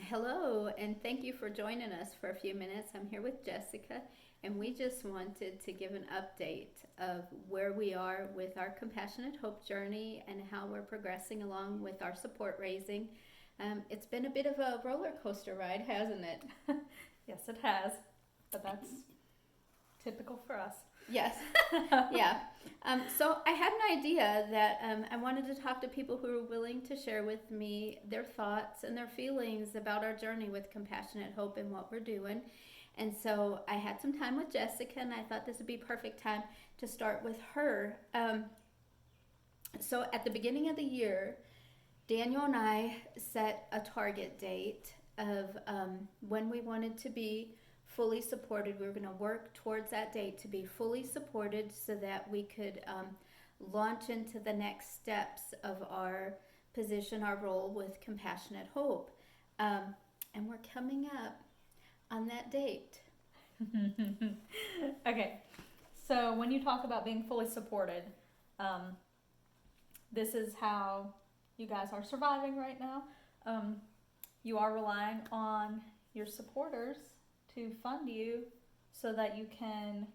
Hello, and thank you for joining us for a few minutes. I'm here with Jessica, and we just wanted to give an update of where we are with our Compassionate Hope journey and how we're progressing along with our support raising. It's been a bit of a roller coaster ride, hasn't it? Yes, it has, but that's typical for us. Yes, yeah. So I had an idea that I wanted to talk to people who were willing to share with me their thoughts and their feelings about our journey with Compassionate Hope and what we're doing. And so I had some time with Jessica, and I thought this would be perfect time to start with her. So at the beginning of the year, Daniel and I set a target date of when we wanted to be fully supported. We were going to work towards that date to be fully supported so that we could launch into the next steps of our position, our role with Compassionate Hope. And we're coming up on that date. Okay, so when you talk about being fully supported, this is how you guys are surviving right now. You are relying on your supporters to fund you so that you can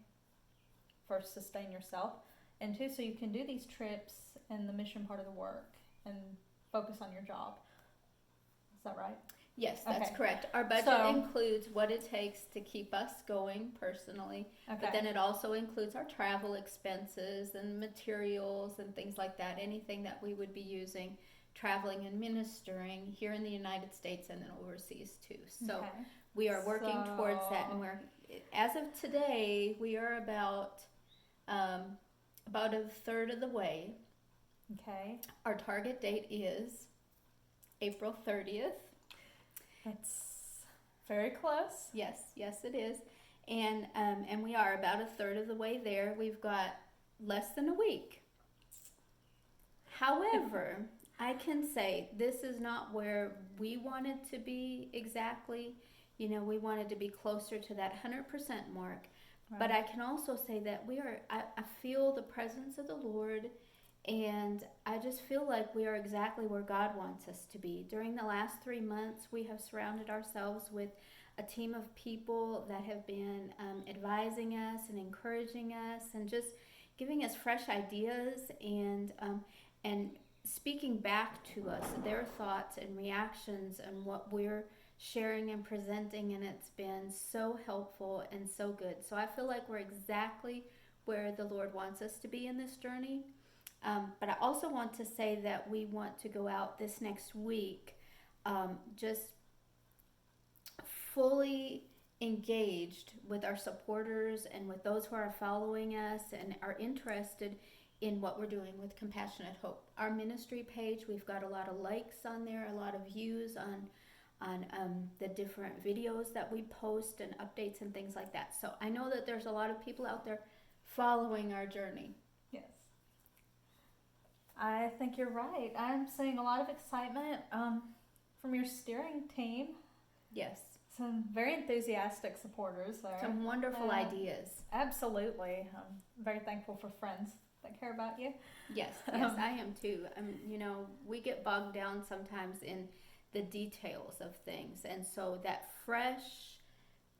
first sustain yourself, and two, so you can do these trips and the mission part of the work and focus on your job. Is that right? Yes, that's Okay. correct. Our budget includes what it takes to keep us going personally, Okay. but then it also includes our travel expenses and materials and things like that, anything that we would be using traveling and ministering here in the United States and then overseas too. So Okay. we are working towards that, and as of today, we are about a third of the way. Okay. Our target date is April 30th. That's very close. Yes, it is, and we are about a third of the way there. We've got less than a week. However, I can say this is not where we wanted to be exactly. You know, we wanted to be closer to that 100% mark. Right. But I can also say that I feel the presence of the Lord, and I just feel like we are exactly where God wants us to be. During the last 3 months, we have surrounded ourselves with a team of people that have been advising us and encouraging us and just giving us fresh ideas and speaking back to us their thoughts and reactions and what we're sharing and presenting, and it's been so helpful and so good. So I feel like we're exactly where the Lord wants us to be in this journey. But I also want to say that we want to go out this next week just fully engaged with our supporters and with those who are following us and are interested in what we're doing with Compassionate Hope. Our ministry page, we've got a lot of likes on there, a lot of views on the different videos that we post and updates and things like that. So I know that there's a lot of people out there following our journey. Yes. I think you're right. I'm seeing a lot of excitement from your steering team. Yes. Some very enthusiastic supporters there. Some wonderful ideas. Absolutely. I'm very thankful for friends that care about you. Yes, I am too. You know, we get bogged down sometimes in the details of things, and so that fresh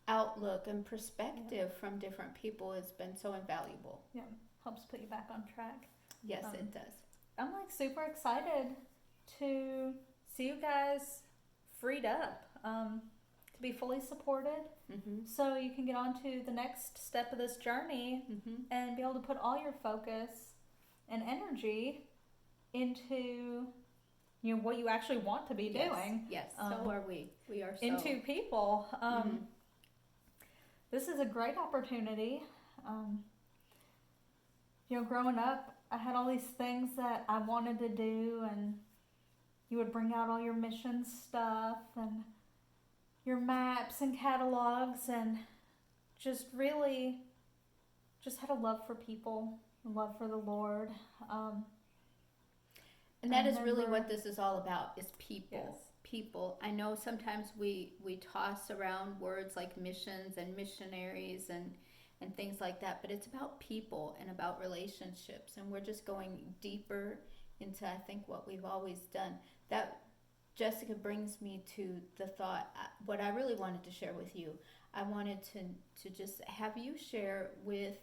outlook and perspective from different people has been so invaluable. Yeah, helps put you back on track. Yes, it does. I'm like super excited to see you guys freed up to be fully supported, so you can get on to the next step of this journey and be able to put all your focus and energy into what you actually want to be doing. Yes, so are we. We are so. Into people. This is a great opportunity. Growing up, I had all these things that I wanted to do, and you would bring out all your mission stuff and your maps and catalogs, and just really just had a love for people, a love for the Lord. And that is really what this is all about, is people. Yes. People. I know sometimes we toss around words like missions and missionaries and things like that, but it's about people and about relationships, and we're just going deeper into, I think, what we've always done. That Jessica brings me to the thought, what I really wanted to share with you. I wanted to just have you share with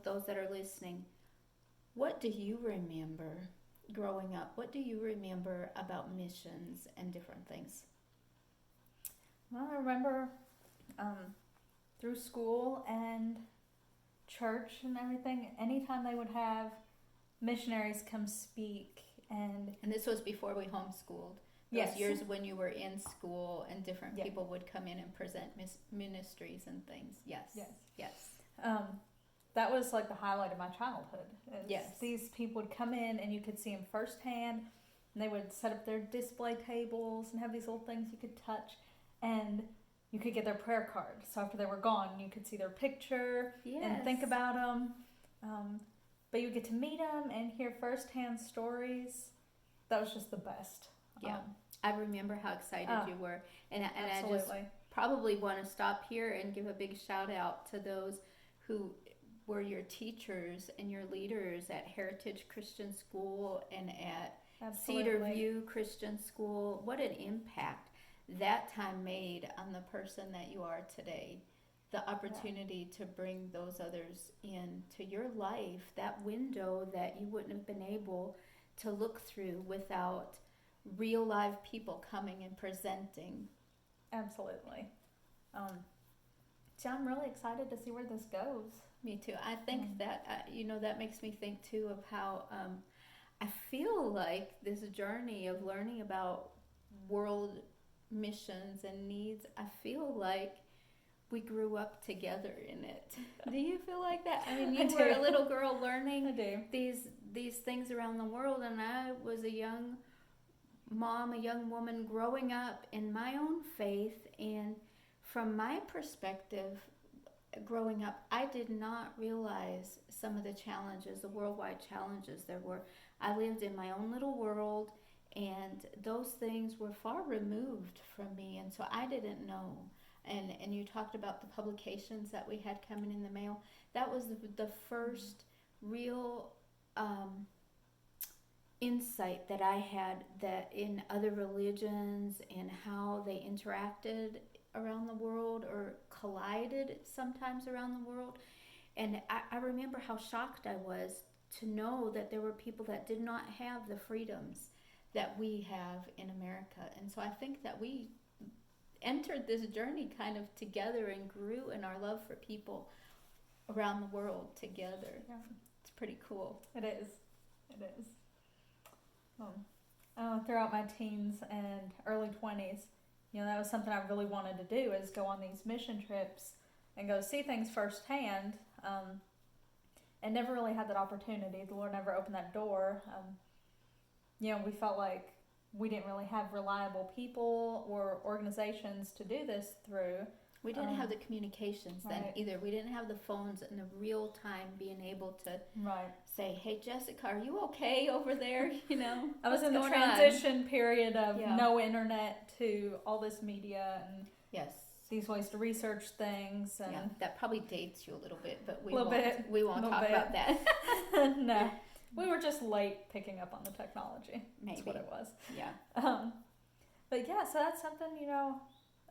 those that are listening. What do you remember growing up? What do you remember about missions and different things? Well, I remember through school and church and everything, anytime they would have missionaries come speak, and this was before we homeschooled. Those years when you were in school and different people would come in and present ministries and things. Yes. That was like the highlight of my childhood. Yes. These people would come in and you could see them firsthand, and they would set up their display tables and have these little things you could touch, and you could get their prayer card. So after they were gone, you could see their picture and think about them. But you get to meet them and hear firsthand stories. That was just the best. Yeah. I remember how excited you were. And I just absolutely. probably want to stop here and give a big shout out to those who were your teachers and your leaders at Heritage Christian School and at Cedar View Christian School. What an impact that time made on the person that you are today. The opportunity to bring those others into your life, that window that you wouldn't have been able to look through without real live people coming and presenting. Absolutely. So I'm really excited to see where this goes. Me too. I think that, that makes me think too of how I feel like this journey of learning about world missions and needs, I feel like we grew up together in it. Do you feel like that? I mean, you were a little girl learning these things around the world, and I was a young mom, a young woman growing up in my own faith. And from my perspective, growing up, I did not realize some of the challenges, the worldwide challenges there were. I lived in my own little world, and those things were far removed from me, and so I didn't know. And you talked about the publications that we had coming in the mail. That was the first real insight that I had that in other religions and how they interacted around the world or collided sometimes around the world. And I remember how shocked I was to know that there were people that did not have the freedoms that we have in America. And so I think that we entered this journey kind of together and grew in our love for people around the world together. Yeah. It's pretty cool. It is. Throughout my teens and early 20s, that was something I really wanted to do, is go on these mission trips and go see things firsthand, and never really had that opportunity. The Lord never opened that door. We felt like we didn't really have reliable people or organizations to do this through. We didn't have the communications then either. We didn't have the phones and the real time being able to say, "Hey, Jessica, are you okay over there?" I was in the transition period of no internet to all this media and these ways to research things. And that probably dates you a little bit, but we won't talk about that. No. We were just late picking up on the technology. Maybe. That's what it was. Yeah. But yeah, so that's something,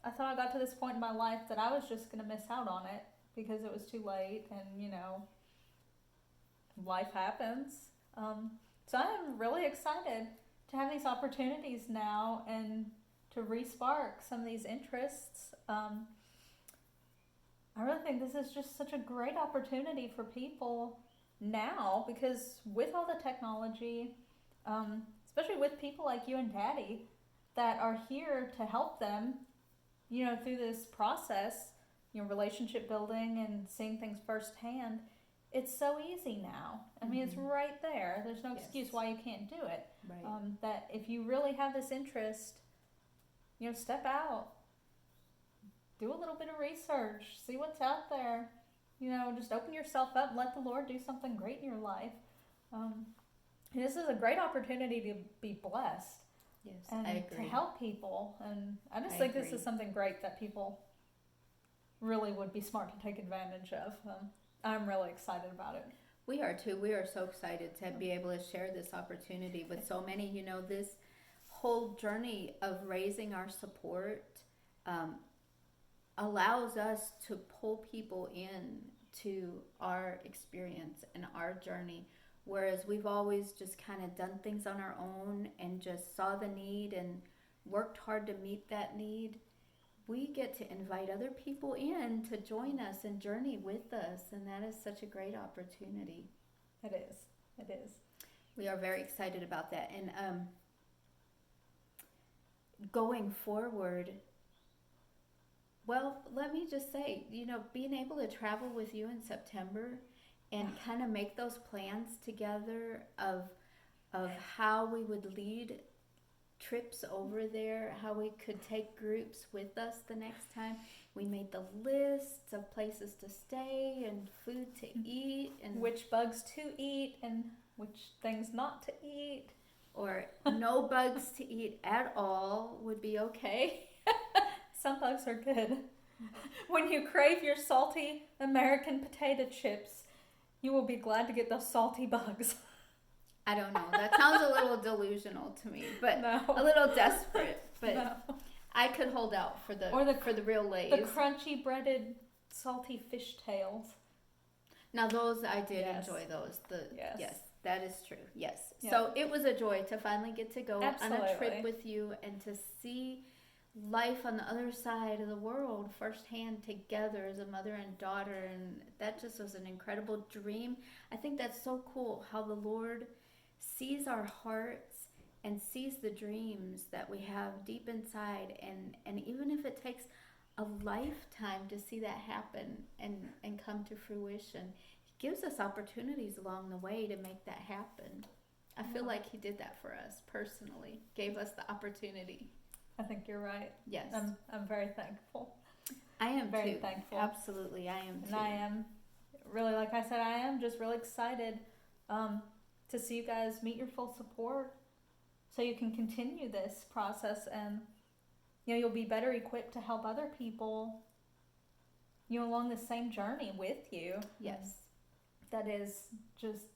I thought I got to this point in my life that I was just going to miss out on it because it was too late and, life happens. So I'm really excited to have these opportunities now and to re-spark some of these interests. I really think this is just such a great opportunity for people now, because with all the technology, especially with people like you and Daddy that are here to help them, through this process, relationship building and seeing things firsthand, it's so easy now. I mean, it's right there. There's no excuse why you can't do it. Right. That if you really have this interest, step out, do a little bit of research, see what's out there. Just open yourself up, let the Lord do something great in your life. This is a great opportunity to be blessed. Yes, and I agree. To help people. And I just think this is something great that people really would be smart to take advantage of. I'm really excited about it. We are too. We are so excited to be able to share this opportunity with so many. This whole journey of raising our support allows us to pull people in to our experience and our journey, whereas we've always just kind of done things on our own and just saw the need and worked hard to meet that need. We get to invite other people in to join us and journey with us, and that is such a great opportunity. It is. It is. We are very excited about that. And going forward, well, let me just say, being able to travel with you in September and kind of make those plans together of how we would lead trips over there, how we could take groups with us the next time. We made the lists of places to stay and food to eat and which bugs to eat and which things not to eat. Or no bugs to eat at all would be okay. Some bugs are good. When you crave your salty American potato chips, you will be glad to get those salty bugs. I don't know. That sounds a little delusional to me, but No. a little desperate. But No. I could hold out for the real Lay's. The crunchy breaded salty fish tails. Now those I did Yes. enjoy those. Yes. That is true. Yes. Yeah. So it was a joy to finally get to go on Absolutely. a trip with you and to see life on the other side of the world firsthand together as a mother and daughter, and that just was an incredible dream. I think that's so cool how the Lord sees our hearts and sees the dreams that we have deep inside, and even if it takes a lifetime to see that happen and come to fruition, He gives us opportunities along the way to make that happen. I feel like He did that for us personally, gave us the opportunity. I think you're right. Yes. I'm very thankful. I am very too. thankful. Absolutely, I am too. And I am really, like I said, I am just really excited to see you guys meet your full support so you can continue this process, and you'll be better equipped to help other people along the same journey with you. Yes. That is just,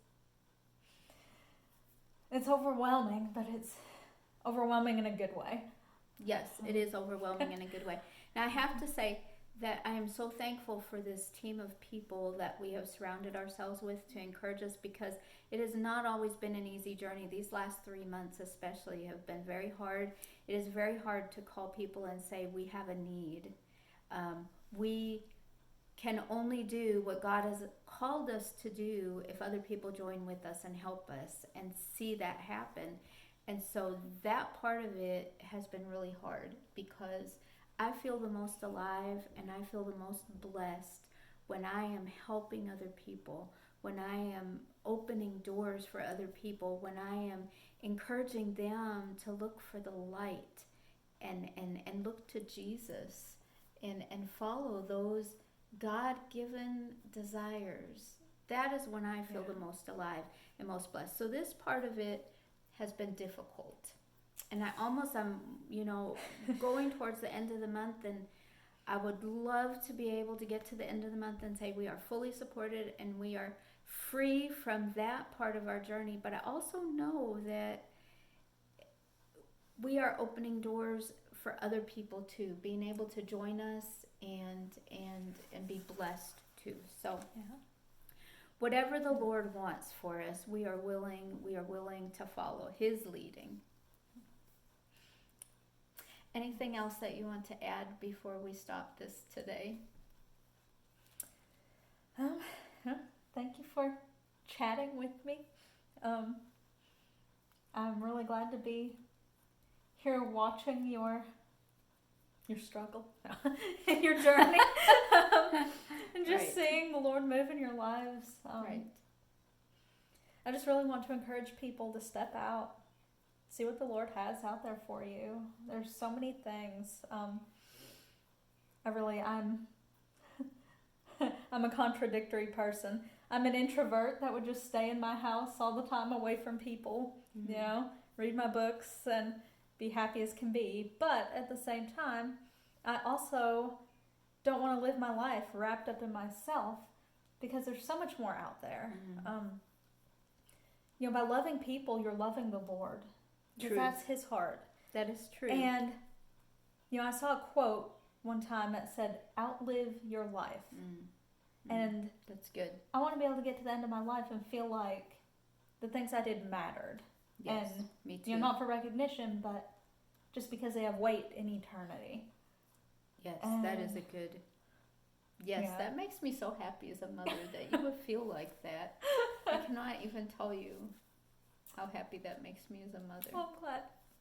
it's overwhelming, but it's overwhelming in a good way. Yes, it is overwhelming in a good way. Now I have to say that I am so thankful for this team of people that we have surrounded ourselves with to encourage us, because it has not always been an easy journey. These last 3 months especially have been very hard. It is very hard to call people and say we have a need. We can only do what God has called us to do if other people join with us and help us and see that happen. And so that part of it has been really hard, because I feel the most alive and I feel the most blessed when I am helping other people, when I am opening doors for other people, when I am encouraging them to look for the light and look to Jesus and follow those God-given desires. That is when I feel the most alive and most blessed. So this part of it has been difficult, and I'm going towards the end of the month, and I would love to be able to get to the end of the month and say we are fully supported and we are free from that part of our journey. But I also know that we are opening doors for other people too, being able to join us and be blessed too. So whatever the Lord wants for us, we are willing to follow His leading. Anything else that you want to add before we stop this today? Thank you for chatting with me. I'm really glad to be here watching your struggle, your journey, and just seeing the Lord move in your lives. Right. I just really want to encourage people to step out, see what the Lord has out there for you. There's so many things. I'm a contradictory person. I'm an introvert that would just stay in my house all the time away from people, read my books and be happy as can be. But at the same time, I also don't want to live my life wrapped up in myself, because there's so much more out there. By loving people, you're loving the Lord. Because that's His heart. That is true. And, I saw a quote one time that said, outlive your life. And that's good. I want to be able to get to the end of my life and feel like the things I did mattered. Yes, and, me too. Not for recognition, but just because they have weight in eternity. Yes, that is a good... Yes, that makes me so happy as a mother that you would feel like that. I cannot even tell you how happy that makes me as a mother. Oh,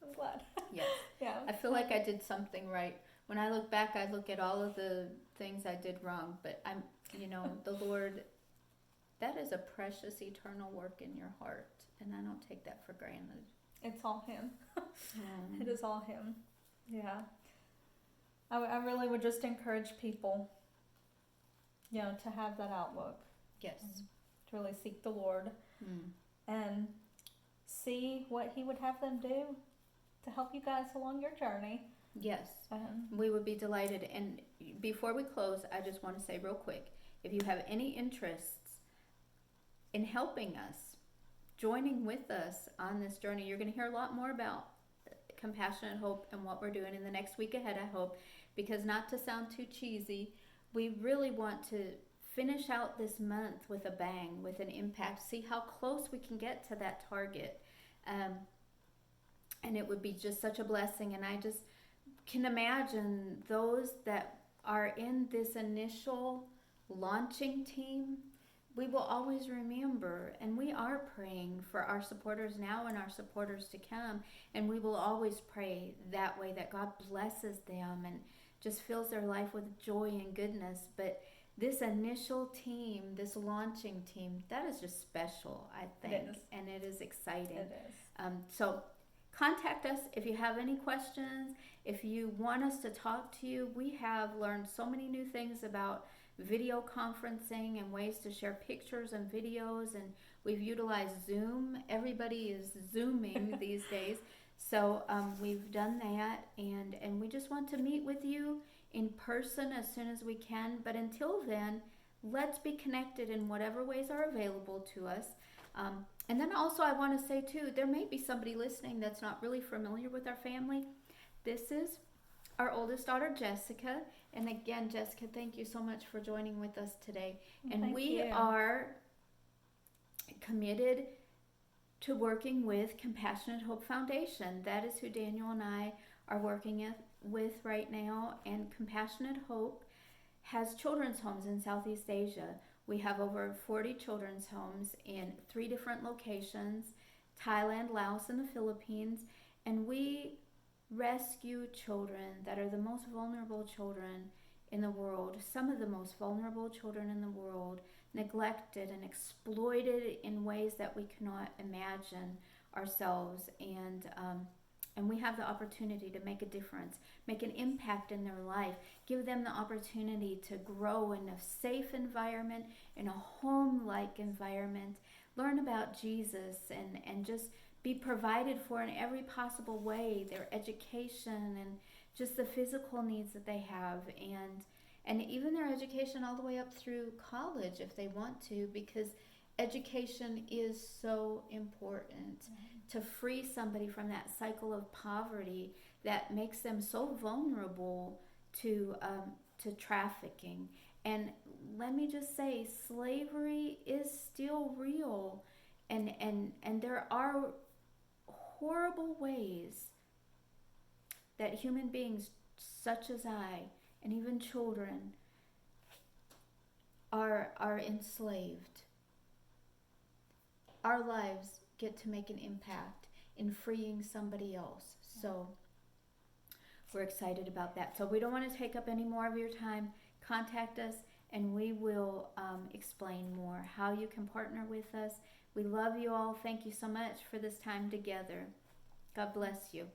I'm glad. Yes. Yeah. I feel like I did something right. When I look back, I look at all of the things I did wrong, but I'm, the Lord, that is a precious eternal work in your heart, and I don't take that for granted. It's all Him. It is all Him. Yeah. I really would just encourage people, to have that outlook. Yes. To really seek the Lord and see what He would have them do to help you guys along your journey. Yes. We would be delighted. And before we close, I just want to say real quick, if you have any interests in helping us, joining with us on this journey, you're going to hear a lot more about Compassionate Hope and what we're doing in the next week ahead, I hope, because not to sound too cheesy, we really want to finish out this month with a bang, with an impact, see how close we can get to that target. And it would be just such a blessing. And I just can imagine those that are in this initial launching team, we will always remember, and we are praying for our supporters now and our supporters to come, and we will always pray that way, that God blesses them and just fills their life with joy and goodness. But this initial team, this launching team, that is just special, I think, and it is exciting. It is. So contact us if you have any questions, if you want us to talk to you. We have learned so many new things about video conferencing and ways to share pictures and videos, and we've utilized Zoom. Everybody is Zooming these days. So we've done that, and we just want to meet with you in person as soon as we can. But until then, let's be connected in whatever ways are available to us. And then also I want to say too, there may be somebody listening that's not really familiar with our family. This is our oldest daughter, Jessica. And again, Jessica, thank you so much for joining with us today. And we are committed to working with Compassionate Hope Foundation. That is who Daniel and I are working with right now. And Compassionate Hope has children's homes in Southeast Asia. We have over 40 children's homes in 3 different locations, Thailand, Laos, and the Philippines. And we rescue children that are the most vulnerable children in the world, some of the most vulnerable children in the world, neglected and exploited in ways that we cannot imagine ourselves. And we have the opportunity to make a difference, make an impact in their life, give them the opportunity to grow in a safe environment, in a home-like environment, learn about Jesus, and just be provided for in every possible way, their education and just the physical needs that they have, and even their education all the way up through college if they want to, because education is so important to free somebody from that cycle of poverty that makes them so vulnerable to trafficking. And let me just say, slavery is still real, and there are horrible ways that human beings such as I, and even children, are enslaved. Our lives get to make an impact in freeing somebody else. So we're excited about that. So we don't want to take up any more of your time. Contact us and we will explain more how you can partner with us. We love you all. Thank you so much for this time together. God bless you.